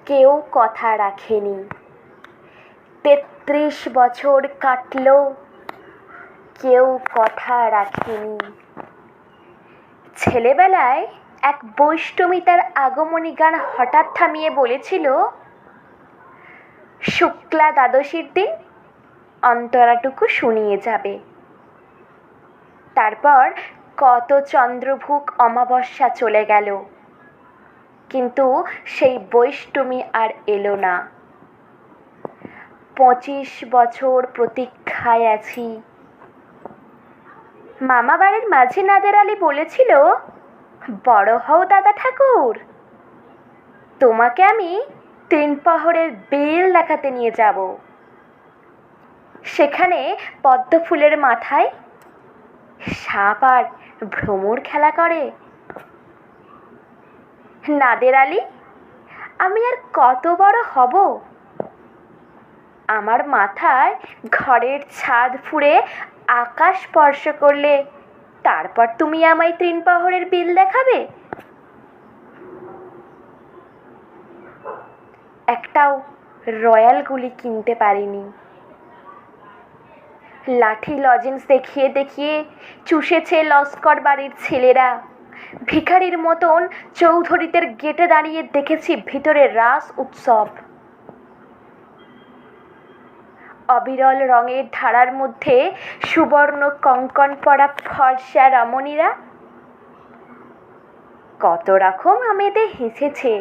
কেউ কথা রাখেনি। ৩৩ বছর কাটল, কেউ কথা রাখেনি। ছেলেবেলায় এক বৈষ্ণবী তার আগমনী গান হঠাৎ থামিয়ে বলেছিল, শুক্লা দ্বাদশীর দিন অন্তরাটুকু শুনিয়ে যাবে। তারপর কত চন্দ্রভুক অমাবস্যা চলে গেল, কিন্তু সেই বৈষ্ণবী আর এলো না। ২৫ বছর প্রতীক্ষায় আছি। মামা বাড়ির মাঝি নাদের আলী বলেছিল, বড় হও দাদা ঠাকুর, তোমাকে আমি ৩ প্রহরের বেল দেখাতে নিয়ে যাব। সেখানে পদ্ম ফুলের মাথায় সাপ আর ভ্রমর খেলা করে। নাদের আলী, আমি আর কত বড় হব? আমার মাথায় ঘরের ছাদ ফুঁড়ে আকাশ স্পর্শ করলে তারপর তুমি আমায় ৩ প্রহরের বিল দেখাবে? একটাও রয়্যাল গুলি কিনতে পারিনি। লাঠি লজেন্স দেখিয়ে দেখিয়ে চুষেছে লস্কর বাড়ির ছেলেরা। ভিখারির মতন চৌধুরীদের গেটে দাঁড়িয়ে দেখেছি ভিতরে রাস উৎসব। অবিরল রঙের ধারার মধ্যে সুবর্ণ কঙ্কণ পরা ফর্সা রমণীরা কত রকম আমেদে হেসেছে।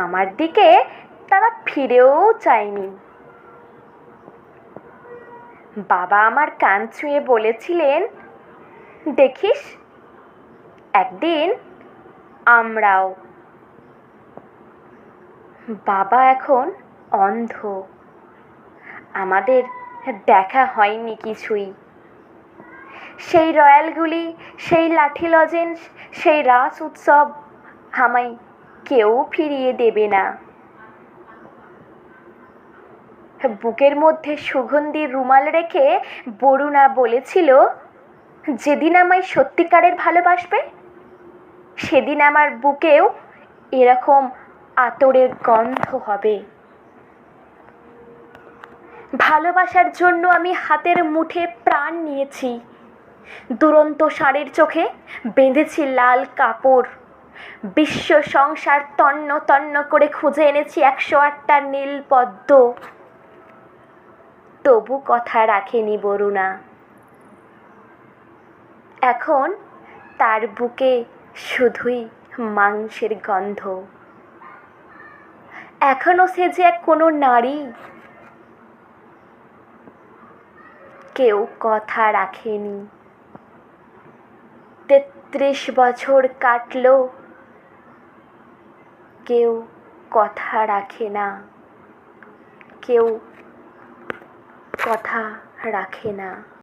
আমার দিকে তারা ফিরেও চায়নি। বাবা আমার কান ছুঁয়ে বলেছিলেন, দেখিস একদিন আমরাও। বাবা এখন অন্ধ, আমাদের দেখা হয়নি কিছুই। সেই রয়্যালগুলি, সেই লাঠি লজেন্স, সেই রাস উৎসব আমায় কেউ ফিরিয়ে দেবে না। বুকের মধ্যে সুগন্ধির রুমাল রেখে বরুণা বলেছিল, যেদিন আমায় সত্যিকারের ভালোবাসবে সেদিন আমার বুকেও এরকম আতরের গন্ধ হবে। ভালোবাসার জন্য আমি হাতের মুঠে প্রাণ নিয়েছি। দুরন্ত ষাঁড়ের চোখে বেঁধেছি লাল কাপড়। বিশ্ব সংসার তন্ন তন্ন করে খুঁজে এনেছি ১০৮টা নীল পদ্ম। তবু কথা রাখেনি বরুণা। এখন তার বুকে শুধুই মাংসের গন্ধ। এখনো সে যে এক কোনো নারী। কেউ কথা রাখেনি। ৩৩ বছর কাটল, কেউ কথা রাখে না, কেউ কথা রাখে না।